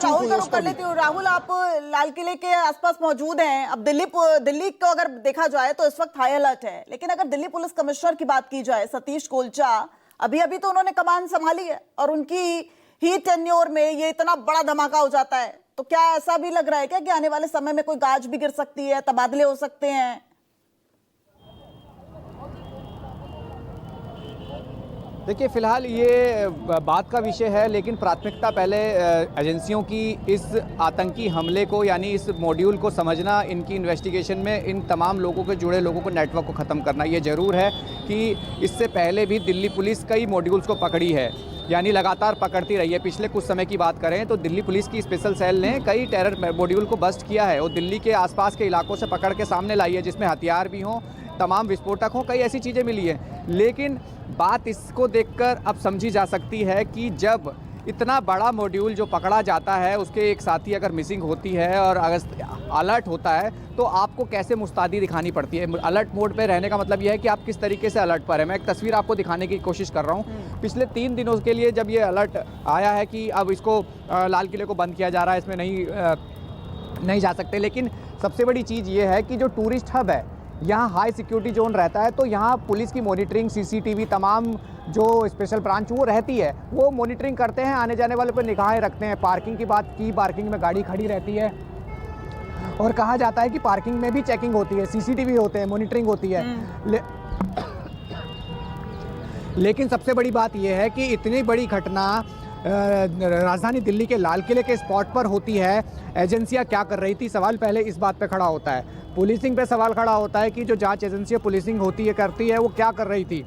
राहुल का रुख कर लेती हूँ। राहुल, आप लाल किले के आसपास मौजूद हैं। अब दिल्ली को अगर देखा जाए तो इस वक्त हाई अलर्ट है, लेकिन अगर दिल्ली पुलिस कमिश्नर की बात की जाए, सतीश गोलचा, अभी अभी तो उन्होंने कमान संभाली है और उनकी ही टेन्योर में ये इतना बड़ा धमाका हो जाता है, तो क्या ऐसा भी लग रहा है क्या कि आने वाले समय में कोई गाज भी गिर सकती है, तबादले हो सकते हैं? देखिए, फिलहाल ये बात का विषय है, लेकिन प्राथमिकता पहले एजेंसियों की इस आतंकी हमले को, यानी इस मॉड्यूल को समझना, इनकी इन्वेस्टिगेशन में इन तमाम लोगों के जुड़े लोगों को, नेटवर्क को ख़त्म करना। ये ज़रूर है कि इससे पहले भी दिल्ली पुलिस कई मॉड्यूल्स को पकड़ी है, यानी लगातार पकड़ती रही है। पिछले कुछ समय की बात करें तो दिल्ली पुलिस की स्पेशल सेल ने कई टेरर मॉड्यूल को बस्ट किया है और दिल्ली के आसपास के इलाकों से पकड़ के सामने लाई है, जिसमें हथियार भी हों, तमाम विस्फोटक हों, कई ऐसी चीज़ें मिली हैं। लेकिन बात इसको देखकर अब समझी जा सकती है कि जब इतना बड़ा मॉड्यूल जो पकड़ा जाता है, उसके एक साथी अगर मिसिंग होती है और अगर अलर्ट होता है, तो आपको कैसे मुस्तैदी दिखानी पड़ती है। अलर्ट मोड पे रहने का मतलब यह है कि आप किस तरीके से अलर्ट पर है। मैं एक तस्वीर आपको दिखाने की कोशिश कर रहा हूँ। पिछले 3 दिनों के लिए जब ये अलर्ट आया है कि अब इसको लाल किले को बंद किया जा रहा है, इसमें नहीं जा सकते, लेकिन सबसे बड़ी चीज़ ये है कि जो टूरिस्ट हब है, यहाँ हाई सिक्योरिटी जोन रहता है, तो यहाँ पुलिस की मॉनिटरिंग, सीसीटीवी, तमाम जो स्पेशल ब्रांच वो रहती है, वो मॉनिटरिंग करते हैं, आने जाने वाले पर निगाहें रखते हैं। पार्किंग की बात की, पार्किंग में गाड़ी खड़ी रहती है और कहा जाता है कि पार्किंग में भी चेकिंग होती है, सीसीटीवी होते हैं, मॉनिटरिंग होती है। लेकिन सबसे बड़ी बात यह है कि इतनी बड़ी घटना राजधानी दिल्ली के लाल किले के स्पॉट पर होती है, एजेंसियां क्या कर रही थी, सवाल पहले इस बात पे खड़ा होता है। पुलिसिंग पे सवाल खड़ा होता है कि जो जांच एजेंसियां पुलिसिंग होती है, करती है, वो क्या कर रही थी,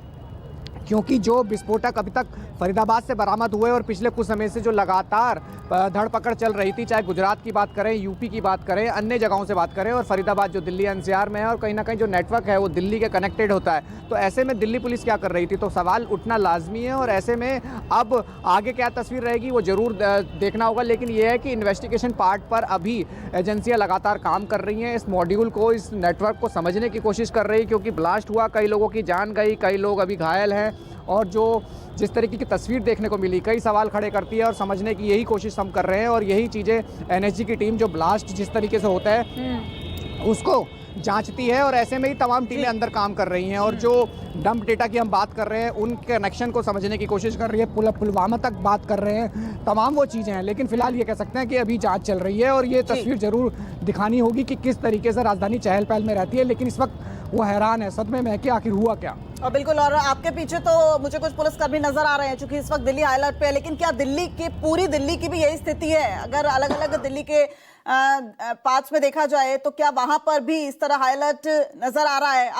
क्योंकि जो विस्फोटक अभी तक फरीदाबाद से बरामद हुए और पिछले कुछ समय से जो लगातार धरपकड़ चल रही थी, चाहे गुजरात की बात करें, यूपी की बात करें, अन्य जगहों से बात करें, और फरीदाबाद जो दिल्ली एनसीआर में है, और कहीं ना कहीं जो नेटवर्क है वो दिल्ली के कनेक्टेड होता है, तो ऐसे में दिल्ली पुलिस क्या कर रही थी, तो सवाल उठना लाजमी है। और ऐसे में अब आगे क्या तस्वीर रहेगी वो ज़रूर देखना होगा। लेकिन ये है कि इन्वेस्टिगेशन पार्ट पर अभी एजेंसियाँ लगातार काम कर रही हैं, इस मॉड्यूल को, इस नेटवर्क को समझने की कोशिश कर रही है, क्योंकि ब्लास्ट हुआ, कई लोगों की जान गई, कई लोग अभी घायल हैं, और जो जिस तरीके की तस्वीर देखने को मिली, कई सवाल खड़े करती है, और समझने की यही कोशिश हम कर रहे हैं। और यही चीज़ें एनएसजी की टीम, जो ब्लास्ट जिस तरीके से होता है उसको जांचती है, और ऐसे में ही तमाम टीमें अंदर काम कर रही हैं, और जो डंप डेटा की हम बात कर रहे हैं, उन कनेक्शन को समझने की कोशिश कर रही है, पुलवामा तक बात कर रहे हैं, तमाम वो चीज़ें हैं। लेकिन फिलहाल ये कह सकते हैं कि अभी जांच चल रही है, और ये तस्वीर ज़रूर दिखानी होगी कि किस तरीके से राजधानी चहल पहल में रहती है। लेकिन इस वक्त वो हैरान है, सदमे में है कि आखिर हुआ क्या। और बिल्कुल, और आपके पीछे तो मुझे कुछ पुलिसकर्मी नजर आ रहे हैं, चूंकि इस वक्त दिल्ली हाई अलर्ट पे है, लेकिन क्या पूरी दिल्ली की भी यही स्थिति है? अगर अलग अलग दिल्ली के पार्ट्स में देखा जाए तो क्या वहां पर भी इस तरह हाई अलर्ट नजर आ रहा है?